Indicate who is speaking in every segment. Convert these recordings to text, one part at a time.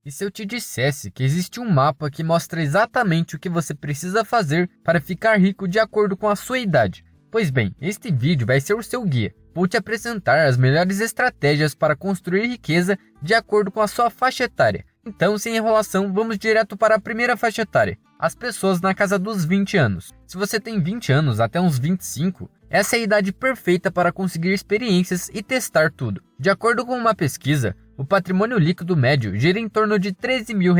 Speaker 1: E se eu te dissesse que existe um mapa que mostra exatamente o que você precisa fazer para ficar rico de acordo com a sua idade? Pois bem, este vídeo vai ser o seu guia. Vou te apresentar as melhores estratégias para construir riqueza de acordo com a sua faixa etária. Então, sem enrolação, vamos direto para a primeira faixa etária. As pessoas na casa dos 20 anos. Se você tem 20 anos até uns 25, essa é a idade perfeita para conseguir experiências e testar tudo. De acordo com uma pesquisa, o patrimônio líquido médio gira em torno de R$13 mil.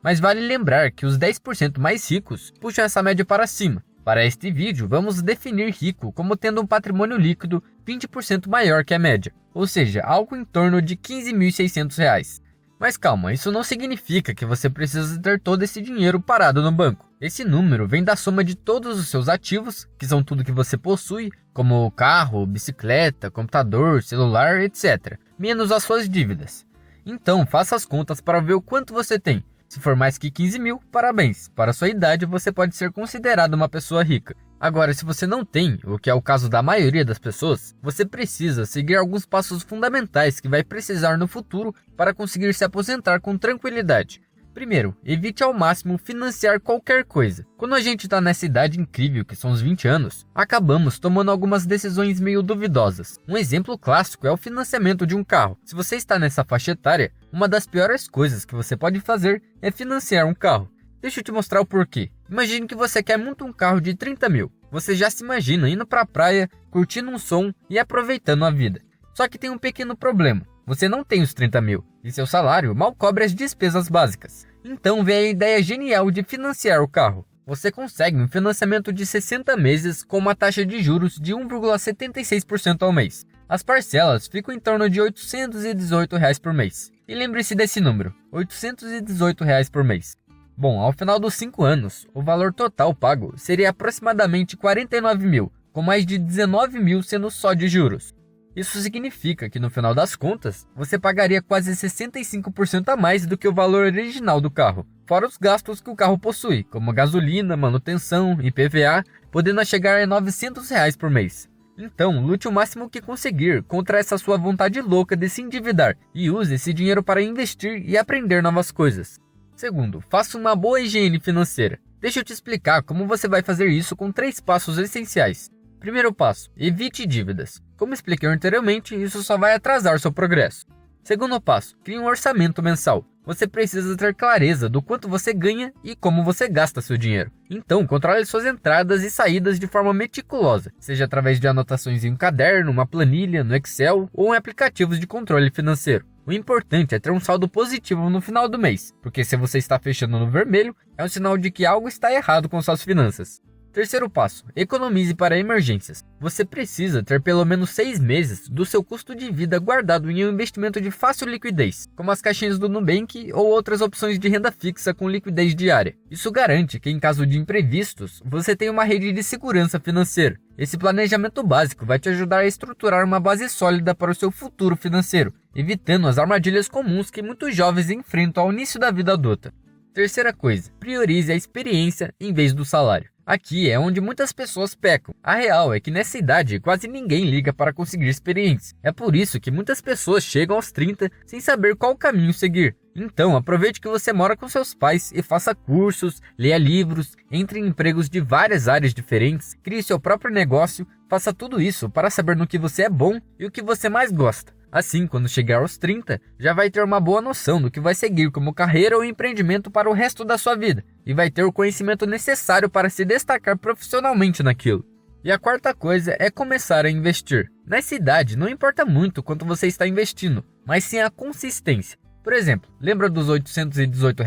Speaker 1: Mas vale lembrar que os 10% mais ricos puxam essa média para cima. Para este vídeo, vamos definir rico como tendo um patrimônio líquido 20% maior que a média, ou seja, algo em torno de R$15.600. Mas calma, isso não significa que você precisa ter todo esse dinheiro parado no banco. Esse número vem da soma de todos os seus ativos, que são tudo que você possui, como carro, bicicleta, computador, celular, etc., menos as suas dívidas. Então, faça as contas para ver o quanto você tem. Se for mais que 15 mil, parabéns! Para sua idade, você pode ser considerado uma pessoa rica. Agora, se você não tem, o que é o caso da maioria das pessoas, você precisa seguir alguns passos fundamentais que vai precisar no futuro para conseguir se aposentar com tranquilidade. Primeiro, evite ao máximo financiar qualquer coisa. Quando a gente está nessa idade incrível que são os 20 anos, acabamos tomando algumas decisões meio duvidosas. Um exemplo clássico é o financiamento de um carro. Se você está nessa faixa etária, uma das piores coisas que você pode fazer é financiar um carro. Deixa eu te mostrar o porquê. Imagine que você quer muito um carro de 30 mil. Você já se imagina indo para a praia, curtindo um som e aproveitando a vida. Só que tem um pequeno problema. Você não tem os 30 mil e seu salário mal cobre as despesas básicas. Então vem a ideia genial de financiar o carro. Você consegue um financiamento de 60 meses com uma taxa de juros de 1,76% ao mês. As parcelas ficam em torno de R$ 818 por mês. E lembre-se desse número, R$ 818 por mês. Bom, ao final dos 5 anos, o valor total pago seria aproximadamente 49 mil, com mais de 19 mil sendo só de juros. Isso significa que no final das contas, você pagaria quase 65% a mais do que o valor original do carro, fora os gastos que o carro possui, como gasolina, manutenção, IPVA, podendo chegar a R$ 900 por mês. Então, lute o máximo que conseguir contra essa sua vontade louca de se endividar e use esse dinheiro para investir e aprender novas coisas. Segundo, faça uma boa higiene financeira. Deixa eu te explicar como você vai fazer isso com 3 passos essenciais. Primeiro passo, evite dívidas. Como expliquei anteriormente, isso só vai atrasar seu progresso. Segundo passo, crie um orçamento mensal. Você precisa ter clareza do quanto você ganha e como você gasta seu dinheiro. Então, controle suas entradas e saídas de forma meticulosa, seja através de anotações em um caderno, uma planilha, no Excel ou em aplicativos de controle financeiro. O importante é ter um saldo positivo no final do mês, porque se você está fechando no vermelho, é um sinal de que algo está errado com suas finanças. Terceiro passo, economize para emergências. Você precisa ter pelo menos 6 meses do seu custo de vida guardado em um investimento de fácil liquidez, como as caixinhas do Nubank ou outras opções de renda fixa com liquidez diária. Isso garante que em caso de imprevistos, você tenha uma rede de segurança financeira. Esse planejamento básico vai te ajudar a estruturar uma base sólida para o seu futuro financeiro, evitando as armadilhas comuns que muitos jovens enfrentam ao início da vida adulta. Terceira coisa, priorize a experiência em vez do salário. Aqui é onde muitas pessoas pecam. A real é que nessa idade quase ninguém liga para conseguir experiência. É por isso que muitas pessoas chegam aos 30 sem saber qual caminho seguir. Então aproveite que você mora com seus pais e faça cursos, leia livros, entre em empregos de várias áreas diferentes, crie seu próprio negócio, faça tudo isso para saber no que você é bom e o que você mais gosta. Assim, quando chegar aos 30, já vai ter uma boa noção do que vai seguir como carreira ou empreendimento para o resto da sua vida, e vai ter o conhecimento necessário para se destacar profissionalmente naquilo. E a quarta coisa é começar a investir. Nessa idade, não importa muito quanto você está investindo, mas sim a consistência. Por exemplo, lembra dos R$ 818?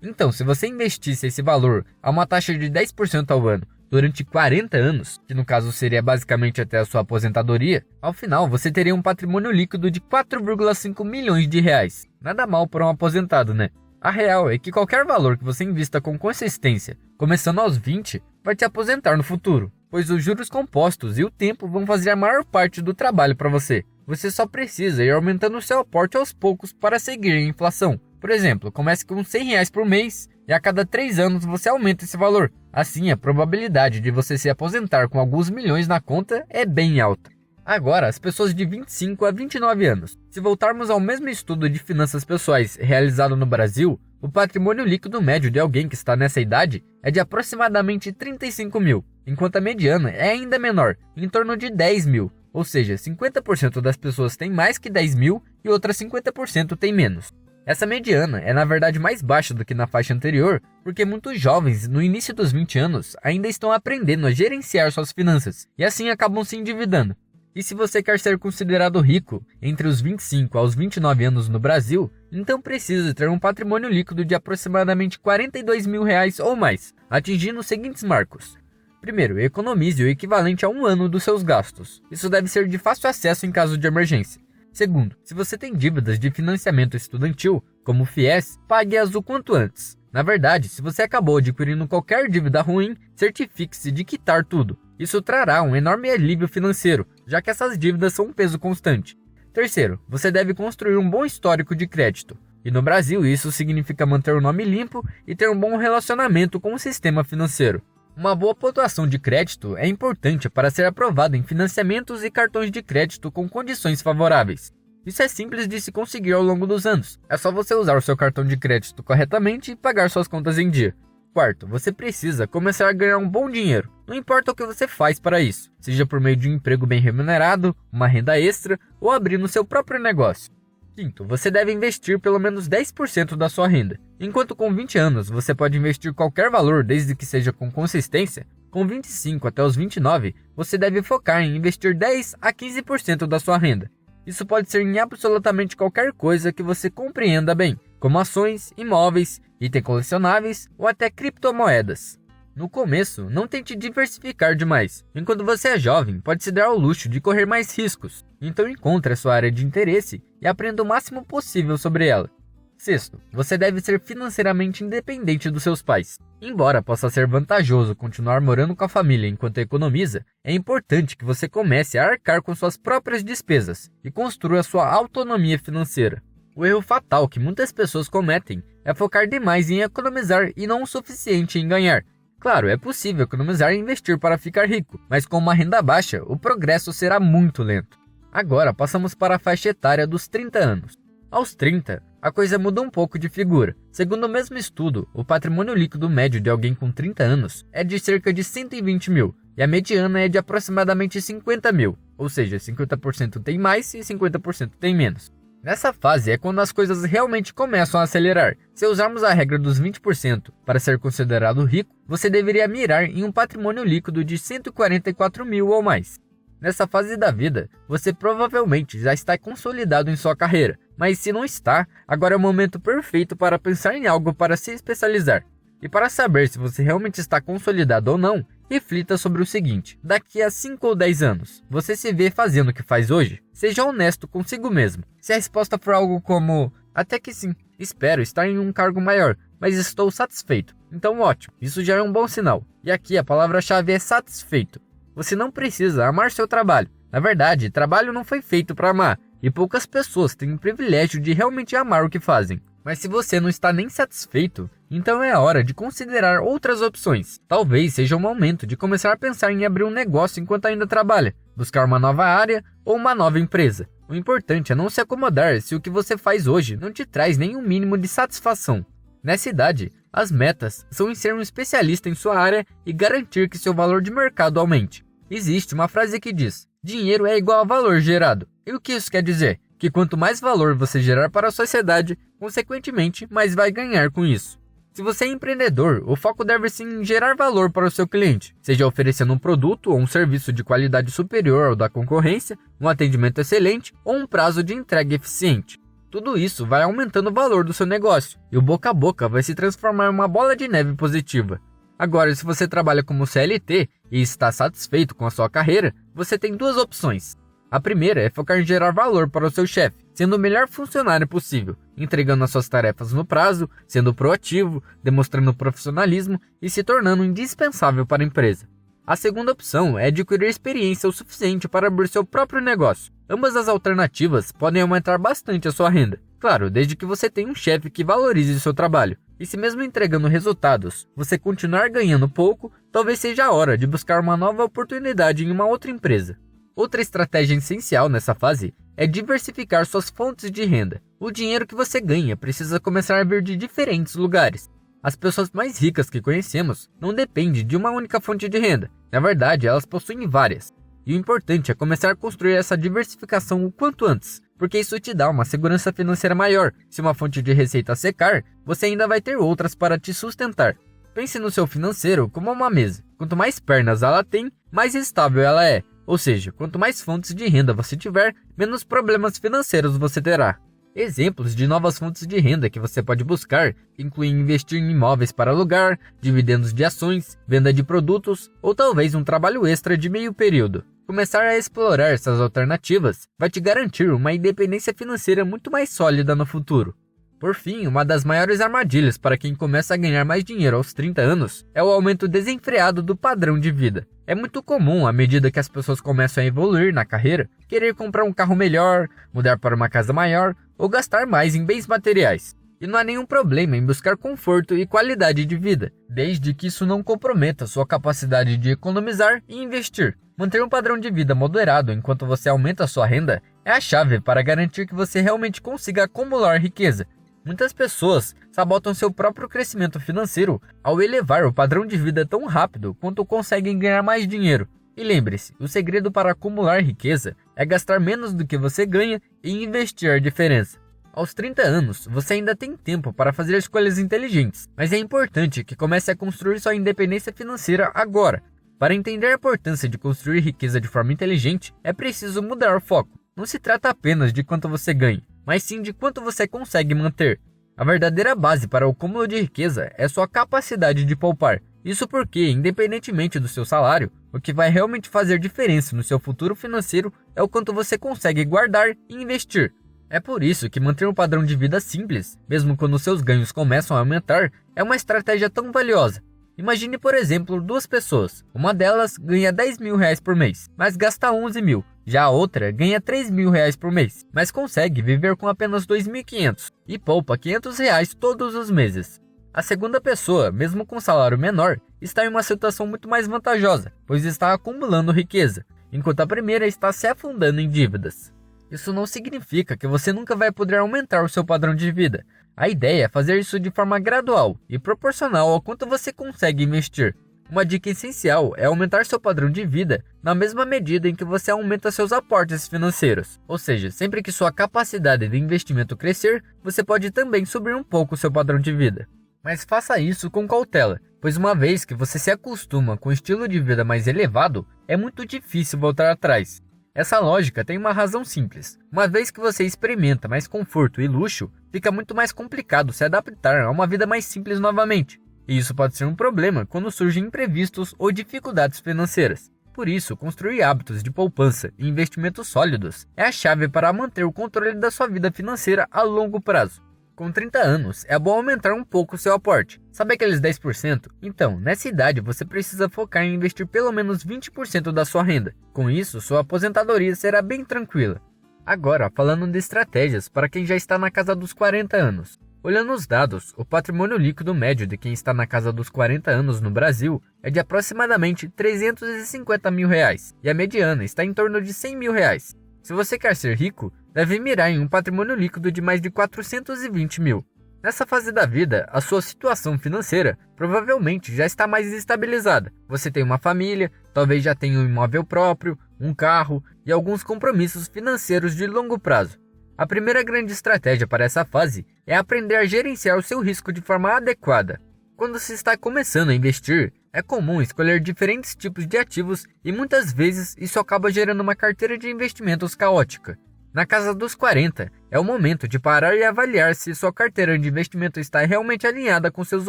Speaker 1: Então, se você investisse esse valor a uma taxa de 10% ao ano, durante 40 anos, que no caso seria basicamente até a sua aposentadoria, ao final você teria um patrimônio líquido de 4,5 milhões de reais. Nada mal para um aposentado, né? A real é que qualquer valor que você invista com consistência, começando aos 20, vai te aposentar no futuro, pois os juros compostos e o tempo vão fazer a maior parte do trabalho para você. Você só precisa ir aumentando o seu aporte aos poucos para seguir a inflação. Por exemplo, comece com R$100 por mês e a cada 3 anos você aumenta esse valor. Assim, a probabilidade de você se aposentar com alguns milhões na conta é bem alta. Agora, as pessoas de 25 a 29 anos. Se voltarmos ao mesmo estudo de finanças pessoais realizado no Brasil, o patrimônio líquido médio de alguém que está nessa idade é de aproximadamente 35 mil, enquanto a mediana é ainda menor, em torno de 10 mil, ou seja, 50% das pessoas têm mais que 10 mil e outras 50% têm menos. Essa mediana é na verdade mais baixa do que na faixa anterior, porque muitos jovens no início dos 20 anos ainda estão aprendendo a gerenciar suas finanças e assim acabam se endividando. E se você quer ser considerado rico entre os 25 aos 29 anos no Brasil, então precisa ter um patrimônio líquido de aproximadamente 42 mil reais ou mais, atingindo os seguintes marcos. Primeiro, economize o equivalente a um ano dos seus gastos. Isso deve ser de fácil acesso em caso de emergência. Segundo, se você tem dívidas de financiamento estudantil, como o FIES, pague-as o quanto antes. Na verdade, se você acabou adquirindo qualquer dívida ruim, certifique-se de quitar tudo. Isso trará um enorme alívio financeiro, já que essas dívidas são um peso constante. Terceiro, você deve construir um bom histórico de crédito. E no Brasil, isso significa manter o nome limpo e ter um bom relacionamento com o sistema financeiro. Uma boa pontuação de crédito é importante para ser aprovado em financiamentos e cartões de crédito com condições favoráveis. Isso é simples de se conseguir ao longo dos anos. É só você usar o seu cartão de crédito corretamente e pagar suas contas em dia. Quarto, você precisa começar a ganhar um bom dinheiro. Não importa o que você faz para isso, seja por meio de um emprego bem remunerado, uma renda extra ou abrindo seu próprio negócio. Quinto, você deve investir pelo menos 10% da sua renda. Enquanto com 20 anos você pode investir qualquer valor desde que seja com consistência, com 25 até os 29 você deve focar em investir 10 a 15% da sua renda. Isso pode ser em absolutamente qualquer coisa que você compreenda bem, como ações, imóveis, itens colecionáveis ou até criptomoedas. No começo, não tente diversificar demais. Enquanto você é jovem, pode se dar ao luxo de correr mais riscos. Então encontre a sua área de interesse e aprenda o máximo possível sobre ela. Sexto, você deve ser financeiramente independente dos seus pais. Embora possa ser vantajoso continuar morando com a família enquanto economiza, é importante que você comece a arcar com suas próprias despesas e construa sua autonomia financeira. O erro fatal que muitas pessoas cometem é focar demais em economizar e não o suficiente em ganhar. Claro, é possível economizar e investir para ficar rico, mas com uma renda baixa, o progresso será muito lento. Agora passamos para a faixa etária dos 30 anos. Aos 30, a coisa muda um pouco de figura. Segundo o mesmo estudo, o patrimônio líquido médio de alguém com 30 anos é de cerca de 120 mil, e a mediana é de aproximadamente 50 mil, ou seja, 50% tem mais e 50% tem menos. Nessa fase é quando as coisas realmente começam a acelerar. Se usarmos a regra dos 20% para ser considerado rico, você deveria mirar em um patrimônio líquido de 144 mil ou mais. Nessa fase da vida, você provavelmente já está consolidado em sua carreira, mas se não está, agora é o momento perfeito para pensar em algo para se especializar. E para saber se você realmente está consolidado ou não, reflita sobre o seguinte: daqui a 5 ou 10 anos, você se vê fazendo o que faz hoje? Seja honesto consigo mesmo. Se a resposta for algo como, até que sim, espero estar em um cargo maior, mas estou satisfeito, então ótimo, isso já é um bom sinal. E aqui a palavra-chave é satisfeito. Você não precisa amar seu trabalho. Na verdade, trabalho não foi feito para amar, e poucas pessoas têm o privilégio de realmente amar o que fazem. Mas se você não está nem satisfeito, então é a hora de considerar outras opções. Talvez seja o momento de começar a pensar em abrir um negócio enquanto ainda trabalha, buscar uma nova área ou uma nova empresa. O importante é não se acomodar se o que você faz hoje não te traz nenhum mínimo de satisfação. Nessa idade, as metas são em ser um especialista em sua área e garantir que seu valor de mercado aumente. Existe uma frase que diz: dinheiro é igual a valor gerado. E o que isso quer dizer? Que quanto mais valor você gerar para a sociedade, consequentemente, mais vai ganhar com isso. Se você é empreendedor, o foco deve ser em gerar valor para o seu cliente, seja oferecendo um produto ou um serviço de qualidade superior ao da concorrência, um atendimento excelente ou um prazo de entrega eficiente. Tudo isso vai aumentando o valor do seu negócio, e o boca a boca vai se transformar em uma bola de neve positiva. Agora, se você trabalha como CLT e está satisfeito com a sua carreira, você tem duas opções. A primeira é focar em gerar valor para o seu chefe, sendo o melhor funcionário possível, entregando as suas tarefas no prazo, sendo proativo, demonstrando profissionalismo e se tornando indispensável para a empresa. A segunda opção é adquirir experiência o suficiente para abrir seu próprio negócio. Ambas as alternativas podem aumentar bastante a sua renda, claro, desde que você tenha um chefe que valorize seu trabalho. E se mesmo entregando resultados, você continuar ganhando pouco, talvez seja a hora de buscar uma nova oportunidade em uma outra empresa. Outra estratégia essencial nessa fase é diversificar suas fontes de renda. O dinheiro que você ganha precisa começar a vir de diferentes lugares. As pessoas mais ricas que conhecemos não dependem de uma única fonte de renda. Na verdade, elas possuem várias. E o importante é começar a construir essa diversificação o quanto antes, porque isso te dá uma segurança financeira maior. Se uma fonte de receita secar, você ainda vai ter outras para te sustentar. Pense no seu financeiro como uma mesa. Quanto mais pernas ela tem, mais estável ela é. Ou seja, quanto mais fontes de renda você tiver, menos problemas financeiros você terá. Exemplos de novas fontes de renda que você pode buscar incluem investir em imóveis para alugar, dividendos de ações, venda de produtos ou talvez um trabalho extra de meio período. Começar a explorar essas alternativas vai te garantir uma independência financeira muito mais sólida no futuro. Por fim, uma das maiores armadilhas para quem começa a ganhar mais dinheiro aos 30 anos é o aumento desenfreado do padrão de vida. É muito comum, à medida que as pessoas começam a evoluir na carreira, querer comprar um carro melhor, mudar para uma casa maior ou gastar mais em bens materiais. E não há nenhum problema em buscar conforto e qualidade de vida, desde que isso não comprometa sua capacidade de economizar e investir. Manter um padrão de vida moderado enquanto você aumenta sua renda é a chave para garantir que você realmente consiga acumular riqueza. Muitas pessoas sabotam seu próprio crescimento financeiro ao elevar o padrão de vida tão rápido quanto conseguem ganhar mais dinheiro. E lembre-se, o segredo para acumular riqueza é gastar menos do que você ganha e investir a diferença. Aos 30 anos, você ainda tem tempo para fazer escolhas inteligentes, mas é importante que comece a construir sua independência financeira agora. Para entender a importância de construir riqueza de forma inteligente, é preciso mudar o foco. Não se trata apenas de quanto você ganha, mas sim de quanto você consegue manter. A verdadeira base para o acúmulo de riqueza é sua capacidade de poupar. Isso porque, independentemente do seu salário, o que vai realmente fazer diferença no seu futuro financeiro é o quanto você consegue guardar e investir. É por isso que manter um padrão de vida simples, mesmo quando seus ganhos começam a aumentar, é uma estratégia tão valiosa. Imagine, por exemplo, duas pessoas. Uma delas ganha 10 mil reais por mês, mas gasta 11 mil. Já a outra ganha 3 mil reais por mês, mas consegue viver com apenas 2.500 e poupa 500 reais todos os meses. A segunda pessoa, mesmo com salário menor, está em uma situação muito mais vantajosa, pois está acumulando riqueza, enquanto a primeira está se afundando em dívidas. Isso não significa que você nunca vai poder aumentar o seu padrão de vida. A ideia é fazer isso de forma gradual e proporcional ao quanto você consegue investir. Uma dica essencial é aumentar seu padrão de vida na mesma medida em que você aumenta seus aportes financeiros. Ou seja, sempre que sua capacidade de investimento crescer, você pode também subir um pouco seu padrão de vida. Mas faça isso com cautela, pois uma vez que você se acostuma com um estilo de vida mais elevado, é muito difícil voltar atrás. Essa lógica tem uma razão simples. Uma vez que você experimenta mais conforto e luxo, fica muito mais complicado se adaptar a uma vida mais simples novamente. E isso pode ser um problema quando surgem imprevistos ou dificuldades financeiras. Por isso, construir hábitos de poupança e investimentos sólidos é a chave para manter o controle da sua vida financeira a longo prazo. Com 30 anos, é bom aumentar um pouco o seu aporte. Sabe aqueles 10%? Então, nessa idade, você precisa focar em investir pelo menos 20% da sua renda. Com isso, sua aposentadoria será bem tranquila. Agora, falando de estratégias para quem já está na casa dos 40 anos. Olhando os dados, o patrimônio líquido médio de quem está na casa dos 40 anos no Brasil é de aproximadamente 350 mil reais, e a mediana está em torno de 100 mil reais. Se você quer ser rico, deve mirar em um patrimônio líquido de mais de 420 mil. Nessa fase da vida, a sua situação financeira provavelmente já está mais estabilizada. Você tem uma família, talvez já tenha um imóvel próprio, um carro e alguns compromissos financeiros de longo prazo. A primeira grande estratégia para essa fase é aprender a gerenciar o seu risco de forma adequada. Quando se está começando a investir, é comum escolher diferentes tipos de ativos e muitas vezes isso acaba gerando uma carteira de investimentos caótica. Na casa dos 40, é o momento de parar e avaliar se sua carteira de investimento está realmente alinhada com seus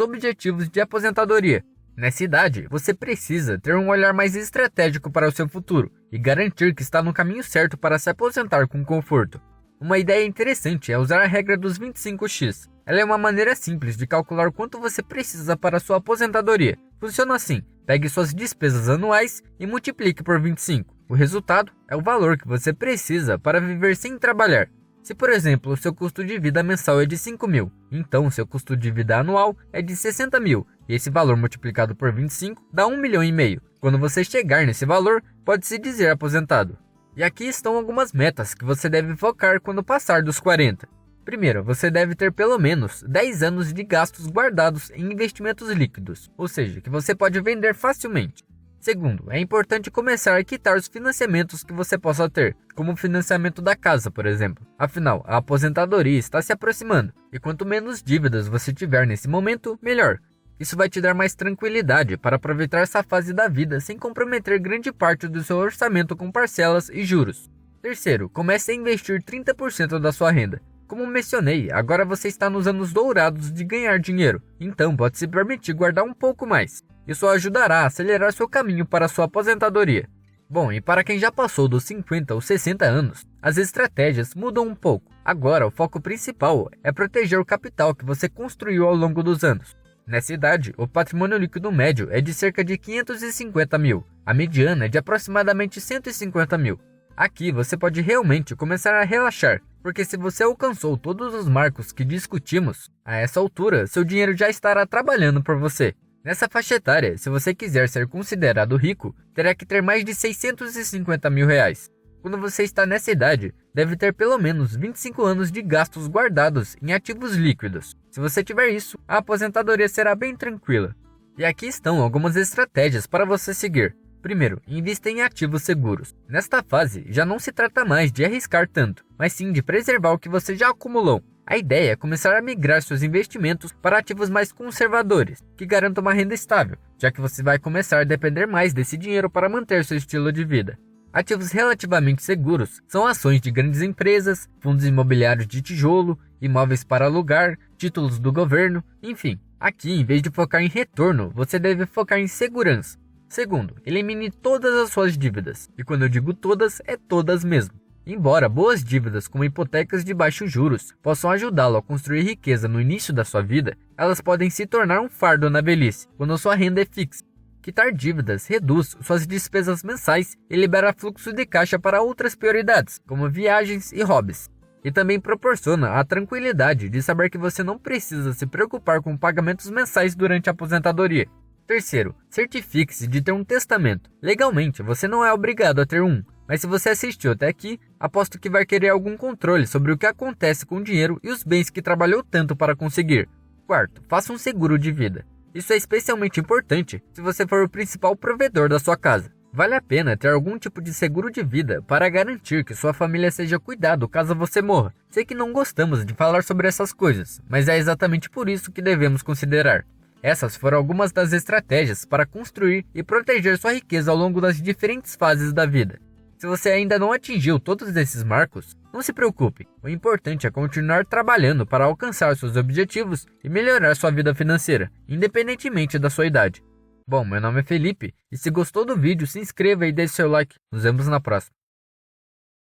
Speaker 1: objetivos de aposentadoria. Nessa idade, você precisa ter um olhar mais estratégico para o seu futuro e garantir que está no caminho certo para se aposentar com conforto. Uma ideia interessante é usar a regra dos 25x. Ela é uma maneira simples de calcular quanto você precisa para sua aposentadoria. Funciona assim: pegue suas despesas anuais e multiplique por 25. O resultado é o valor que você precisa para viver sem trabalhar. Se, por exemplo, o seu custo de vida mensal é de 5 mil, então o seu custo de vida anual é de 60 mil, e esse valor multiplicado por 25 dá 1,5 milhão. Quando você chegar nesse valor, pode-se dizer aposentado. E aqui estão algumas metas que você deve focar quando passar dos 40. Primeiro, você deve ter pelo menos 10 anos de gastos guardados em investimentos líquidos, ou seja, que você pode vender facilmente. Segundo, é importante começar a quitar os financiamentos que você possa ter, como o financiamento da casa, por exemplo. Afinal, a aposentadoria está se aproximando, e quanto menos dívidas você tiver nesse momento, melhor. Isso vai te dar mais tranquilidade para aproveitar essa fase da vida sem comprometer grande parte do seu orçamento com parcelas e juros. Terceiro, comece a investir 30% da sua renda. Como mencionei, agora você está nos anos dourados de ganhar dinheiro, então pode se permitir guardar um pouco mais. Isso ajudará a acelerar seu caminho para a sua aposentadoria. Bom, e para quem já passou dos 50 ou 60 anos, as estratégias mudam um pouco. Agora, o foco principal é proteger o capital que você construiu ao longo dos anos. Nessa idade, o patrimônio líquido médio é de cerca de 550 mil, a mediana é de aproximadamente 150 mil. Aqui você pode realmente começar a relaxar, porque se você alcançou todos os marcos que discutimos, a essa altura seu dinheiro já estará trabalhando por você. Nessa faixa etária, se você quiser ser considerado rico, terá que ter mais de 650 mil reais. Quando você está nessa idade, deve ter pelo menos 25 anos de gastos guardados em ativos líquidos. Se você tiver isso, a aposentadoria será bem tranquila. E aqui estão algumas estratégias para você seguir. Primeiro, invista em ativos seguros. Nesta fase, já não se trata mais de arriscar tanto, mas sim de preservar o que você já acumulou. A ideia é começar a migrar seus investimentos para ativos mais conservadores, que garantam uma renda estável, já que você vai começar a depender mais desse dinheiro para manter seu estilo de vida. Ativos relativamente seguros são ações de grandes empresas, fundos imobiliários de tijolo, imóveis para alugar, títulos do governo, enfim. Aqui, em vez de focar em retorno, você deve focar em segurança. Segundo, elimine todas as suas dívidas, e quando eu digo todas, é todas mesmo. Embora boas dívidas como hipotecas de baixos juros possam ajudá-lo a construir riqueza no início da sua vida, elas podem se tornar um fardo na velhice, quando sua renda é fixa. Quitar dívidas reduz suas despesas mensais e libera fluxo de caixa para outras prioridades, como viagens e hobbies. E também proporciona a tranquilidade de saber que você não precisa se preocupar com pagamentos mensais durante a aposentadoria. Terceiro, certifique-se de ter um testamento. Legalmente, você não é obrigado a ter um, mas se você assistiu até aqui, aposto que vai querer algum controle sobre o que acontece com o dinheiro e os bens que trabalhou tanto para conseguir. Quarto, faça um seguro de vida. Isso é especialmente importante se você for o principal provedor da sua casa. Vale a pena ter algum tipo de seguro de vida para garantir que sua família seja cuidada caso você morra. Sei que não gostamos de falar sobre essas coisas, mas é exatamente por isso que devemos considerar. Essas foram algumas das estratégias para construir e proteger sua riqueza ao longo das diferentes fases da vida. Se você ainda não atingiu todos esses marcos, não se preocupe. O importante é continuar trabalhando para alcançar seus objetivos e melhorar sua vida financeira, independentemente da sua idade. Bom, meu nome é Felipe, e se gostou do vídeo, se inscreva e deixe seu like. Nos vemos na próxima.